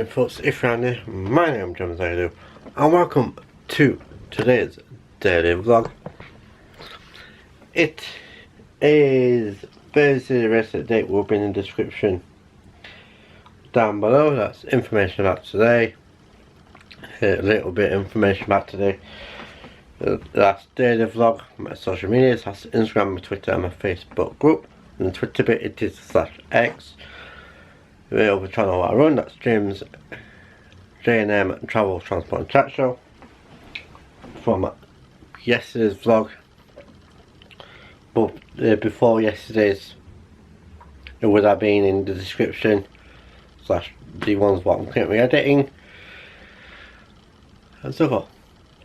morning folks, if you're new, my name is Trams, and welcome to today's daily vlog. It is Thursday, the rest of the date will be in the description down below. That's information about today, a little bit of information about today. That's daily vlog, my social medias, that's Instagram, my Twitter and my Facebook group. And the Twitter bit it is /X. The other channel I run, that's James J&M Travel, Transport and Chat Show. From yesterday's vlog, but before yesterday's, it would have been in the description / the ones what I'm currently editing and so forth.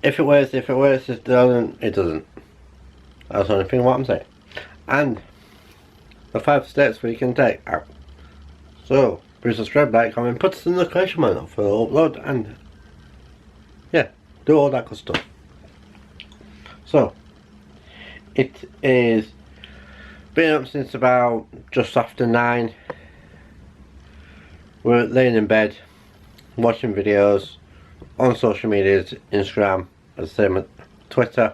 If it works, if it works, if it doesn't, it doesn't. That's the only thing what I'm saying. And the 5 steps we can take out. So, please subscribe, like, comment, put us in the notification bell for the upload, and yeah, do all that good stuff. So, it is been up since about just after 9. We're laying in bed, watching videos on social medias, Instagram, the same as Twitter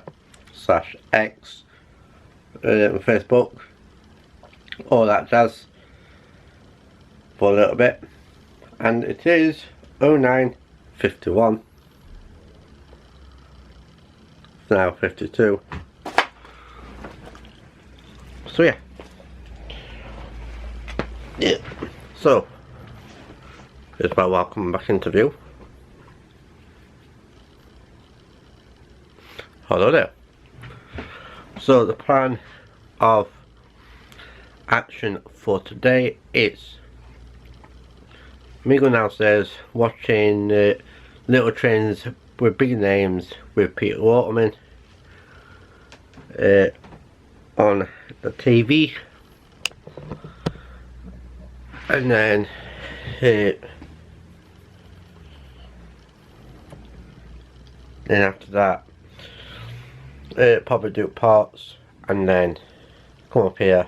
/X, Facebook, all that jazz. For a little bit, and it is 09:51. It's now 52. So yeah, so it's my welcome back interview. Hello there. So the plan of action for today is me going downstairs, watching Little Trains with Big Names with Peter Waterman on the TV, and then after that probably do parts, and then come up here,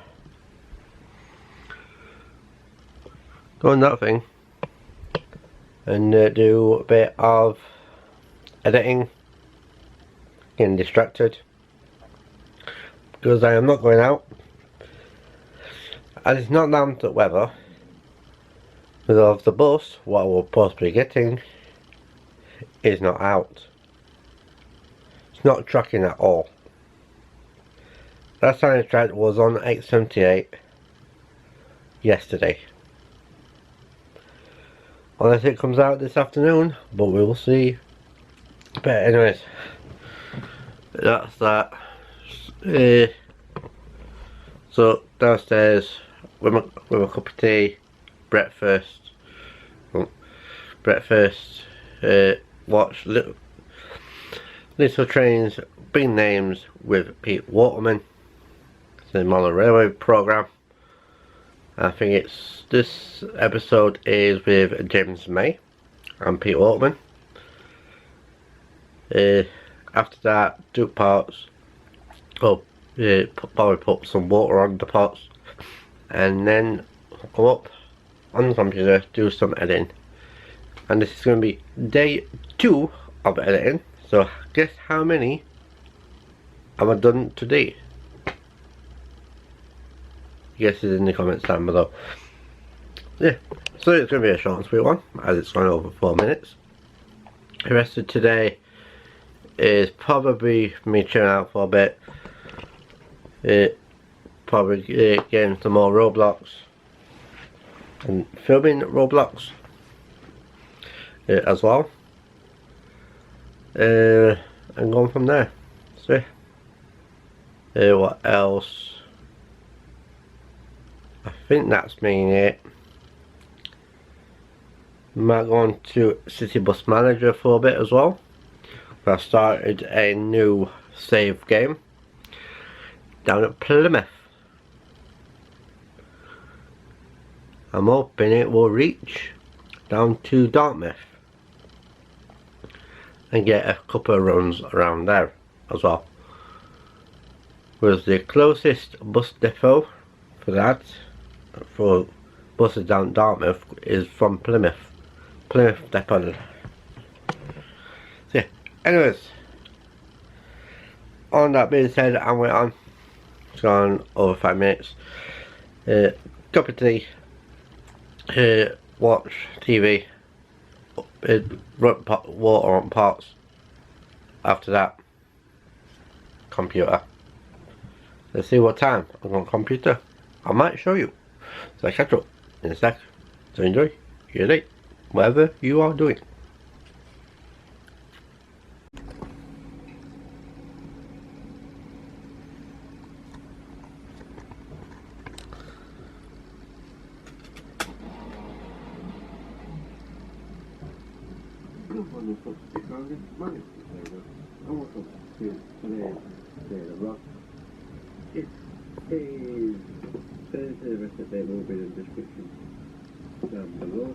go on that thing, and do a bit of editing, getting distracted because I am not going out, and it's not down to weather because of the bus what we're supposed to be getting is not out. It's not tracking at all. Last time I tried was on 878 yesterday. Unless it comes out this afternoon, but we will see. But anyways, that's that. So downstairs with a cup of tea, breakfast, watch Little Trains, Big Names with Pete Waterman. It's the Mono Railway programme. I think it's this episode is with James May and Pete Waterman. After that, do parts. Probably put some water on the pots, and then come up on the computer, do some editing. And this is going to be day 2 of editing. So guess how many have I done today? Guess it in the comments down below. Yeah, so it's going to be a short and sweet one, as it's gone over 4 minutes. The rest of today is probably me chilling out for a bit, probably getting some more Roblox and filming Roblox as well, and going from there. So what else? I think that's mainly it. Might go on to City Bus Manager for a bit as well. I started a new save game down at Plymouth. I'm hoping it will reach down to Dartmouth and get a couple of runs around there as well. Whereas the closest bus depot for that, for buses down Dartmouth, is from Plymouth. Plymouth-Stepford. So yeah, anyways, on that being said, I went on. It's gone over 5 minutes. Cup of tea. Watch TV. Water on pots. After that, computer. Let's see what time I'm on computer. I might show you. So I catch up in a sec. So enjoy your day, whatever you are doing. It is Thursday, the rest of the day will be in the description down below.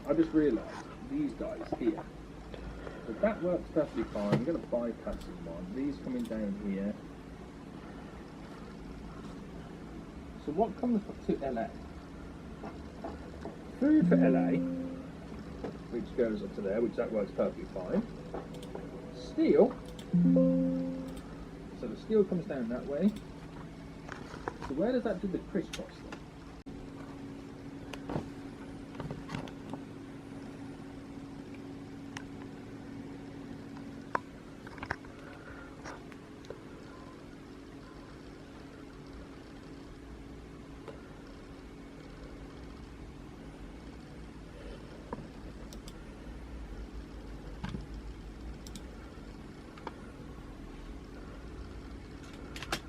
I just realised these guys here. So that works perfectly fine. I'm going to bypass this one. These coming down here. So what comes to LA? Food for LA, which goes up to there, which that works perfectly fine. Steel. So the steel comes down that way. So where does that do the crisscross then?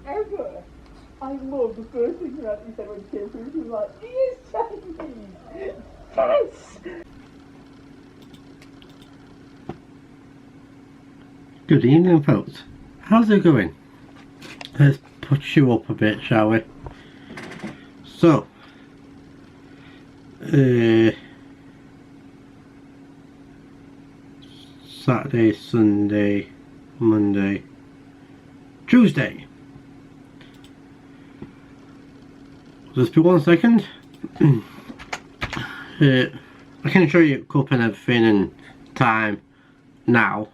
Ever. I love the first thing that he said when he came through. He was like, he is Chinese. Yes. Good evening, folks. How's it going? Let's put you up a bit, shall we? So, Saturday, Sunday, Monday, Tuesday. Just be 1 second. I can show you cup and everything and time now,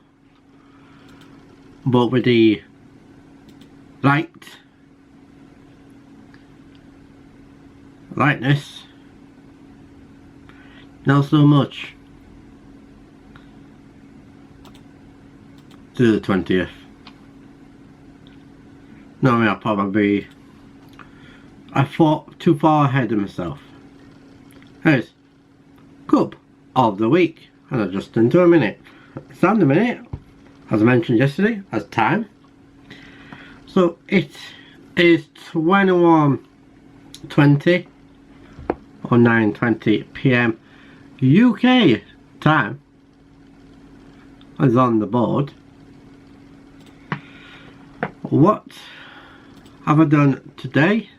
but with the lightness, not so much. To the 20th. No, I'll probably. I thought too far ahead of myself. Here's cup of the week, and I just into a minute. It's on the minute, as I mentioned yesterday, as time. So it is 21:20 or 9:20 PM UK time, as on the board. What have I done today?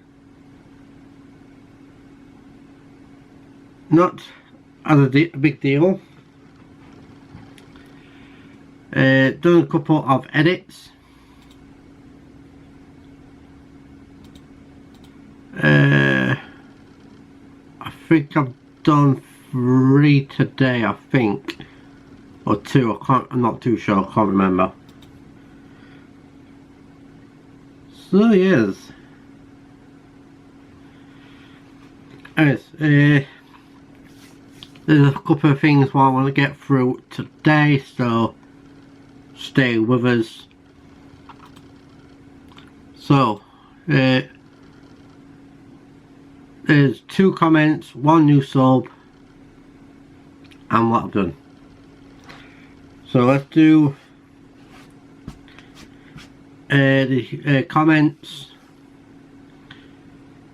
Not as a big deal. Done a couple of edits. I think I've done 3 today, I think, or 2. I'm not too sure. I can't remember. So yes. Anyways, there's a couple of things I want to get through today, so stay with us. So, there's 2 comments, 1 new sub, and what I've done. So let's do the comments.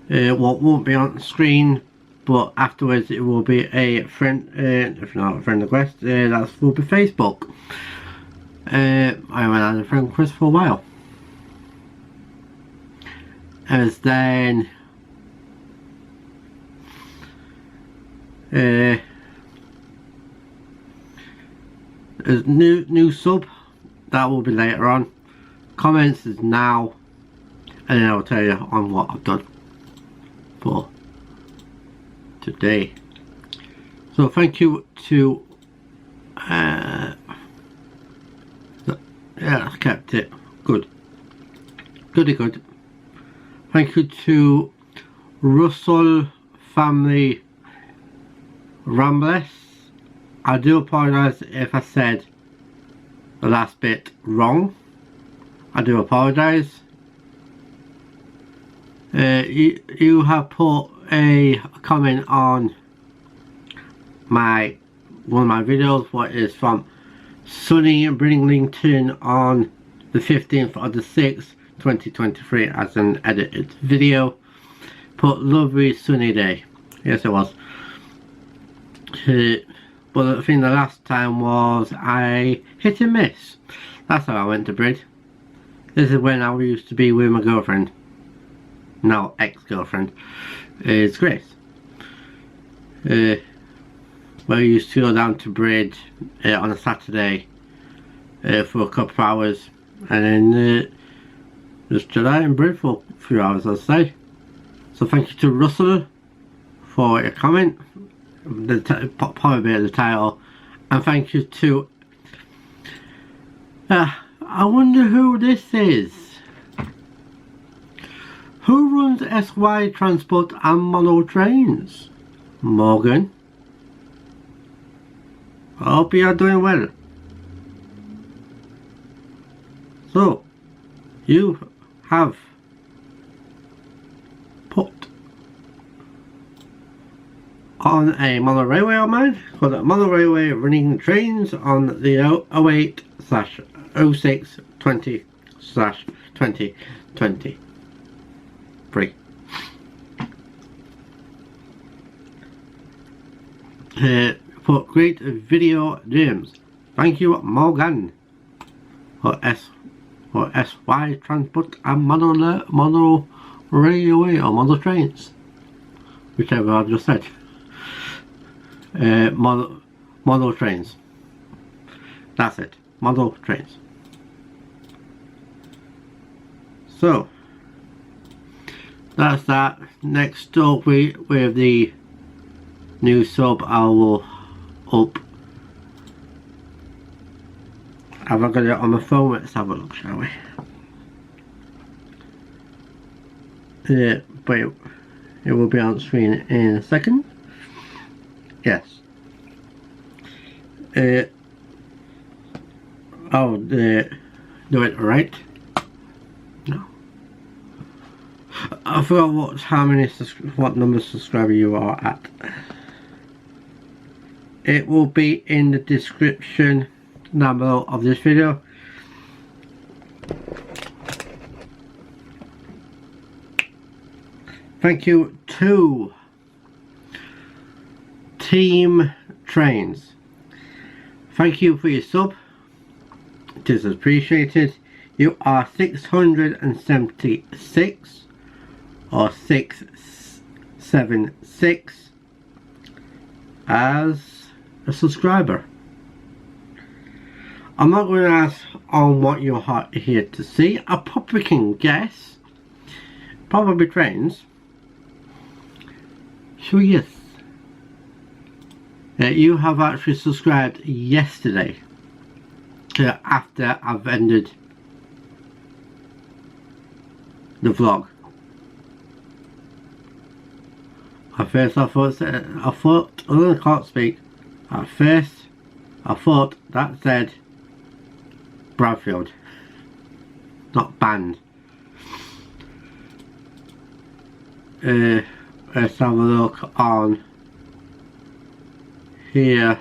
What won't be on the screen, but afterwards it will be a friend, if not a friend request, that will be Facebook. I haven't had a friend request for a while. As then there's new sub, that will be later on. Comments is now, and then I'll tell you on what I've done for today. So thank you to yeah, I kept it good, good. Thank you to Russell Family Rambless. I do apologise if I said the last bit wrong. I do apologise. You have put a comment on one of my videos, what is from sunny Bringlington on the 15th of the 6th 2023 as an edited video. Put lovely sunny day. Yes, it was. But I think the last time was I hit and miss. That's how I went to bed. This is when I used to be with my girlfriend. Now ex-girlfriend. It's Grace. We used to go down to Bridge on a Saturday for a couple of hours, and then just chill out in Bridge for a few hours, I'd say. So thank you to Russell for your comment, probably the title, and thank you to I wonder who this is. Who runs SY Transport and Mono Trains? Morgan. I hope you are doing well. So, you have put on a mono railway on mine, called a mono railway running trains on the 08/06/20/2023. For great video dreams. Thank you, Morgan, for SY Transport and mono railway or mono trains, whichever I've just said. Mono trains. That's it. Mono trains. So that's that. Next up with the new sub I will up. Have I got it on my phone? Let's have a look, shall we? But it will be on screen in a second. Yes. Oh, do it right? No. I forgot what number of subscribers you are at. It will be in the description down below of this video. Thank you to Team Trains. Thank you for your sub. It is appreciated. You are 676 or 676 as a subscriber. I'm not going to ask on what you're here to see. I probably can guess. Probably trains. So yes. You have actually subscribed yesterday after I've ended the vlog. At first I thought, oh, I can't speak. At first I thought that said Bradfield, not band. Let's have a look on here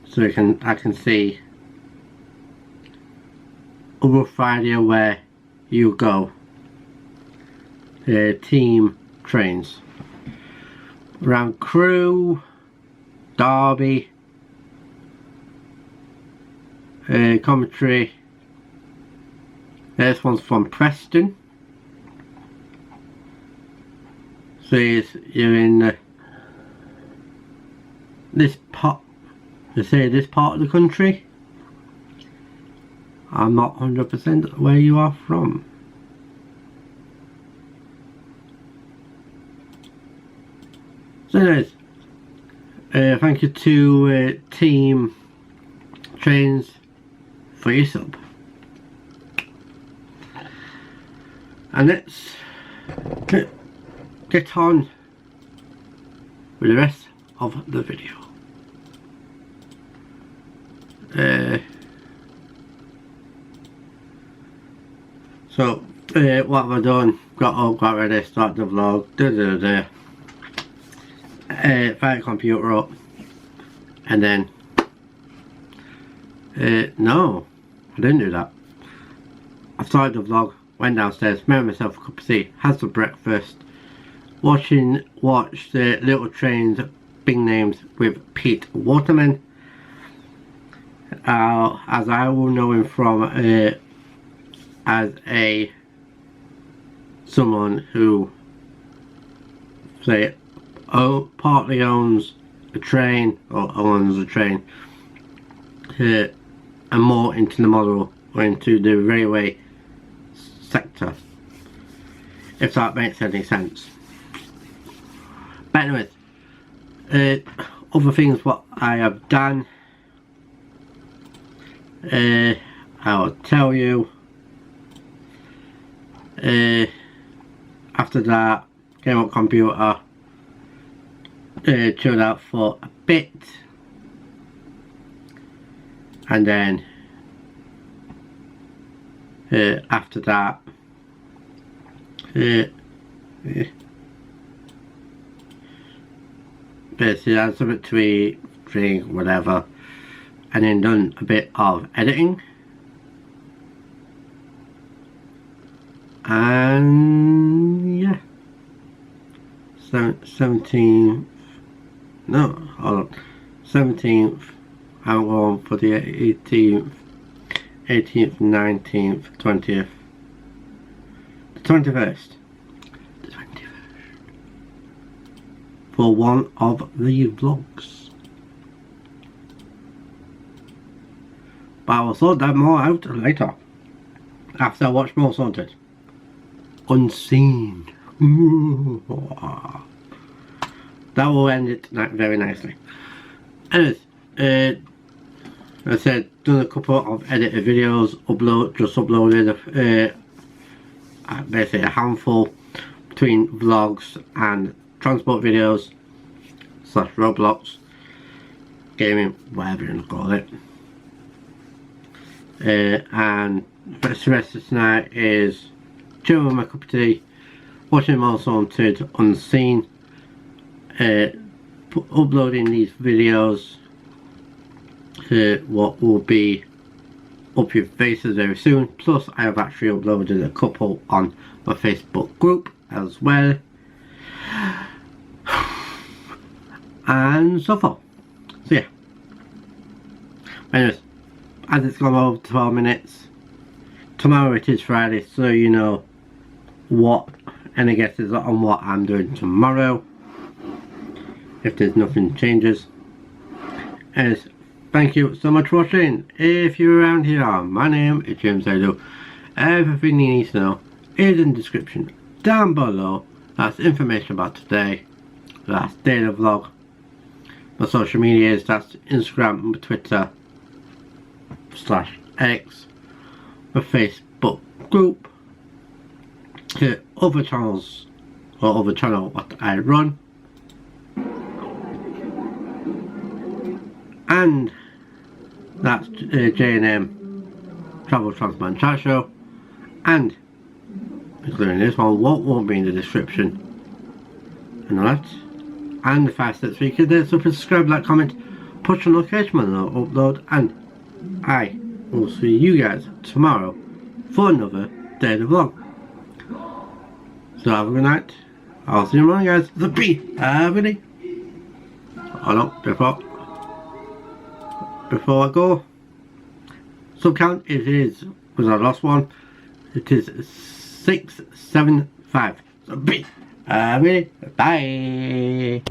so I can see a rough idea where you go. Team trains around Crewe, Derby, commentary. This one's from Preston. So you're in this part. They say this part of the country. I'm not 100% where you are from. So anyways, thank you to Team Trains for your sub. And let's get on with the rest of the video. So what have I done? Got up, got ready, start the vlog, fire the computer up, and then no, I didn't do that. I started the vlog, went downstairs, made myself a cup of tea, had some breakfast, watched the Little Trains Big Names with Pete Waterman, as I will know him from as someone who partly owns a train, or owns a train, and more into the model or into the railway sector, if that makes any sense. But anyways, other things what I have done, I will tell you. After that, came up computer, chilled out for a bit, and then after that, basically had something to eat, drink, whatever, and then done a bit of editing. And yeah, 17th, no, hold on, 17th, I'm going for the 18th, 19th, 20th, the 21st, for one of the vlogs. But I will sort that more out later, after I watch more sorted. Unseen. That will end it very nicely. Anyways, I said, done a couple of edited videos, just uploaded basically a handful between vlogs and transport videos / Roblox, gaming, whatever you want to call it. And the rest of tonight is chilling with my cup of tea, watching more Haunted Unseen, uploading these videos, what will be up your faces very soon. Plus I have actually uploaded a couple on my Facebook group as well, and so forth. So yeah, anyways, as it's gone over 12 minutes, tomorrow it is Friday, so you know what any guesses on what I'm doing tomorrow, if there's nothing changes. And thank you so much for watching. If you're around here, my name is James. Everything you need to know is in the description down below. That's information about today. that's daily vlog. My social media is that's Instagram and Twitter /X. My Facebook group. Other channels or other channel what I run. And that's J&M Travel Transman Chat Show, and including this one won't be in the description and all that. And the 5 steps we can do, so subscribe, like, comment, push on notification when I upload, and I will see you guys tomorrow for another daily vlog. So have a good night. I'll see you tomorrow, guys. The B everybody. Oh no, before I go, sub count it is, was our last one, it is 675. So be bye.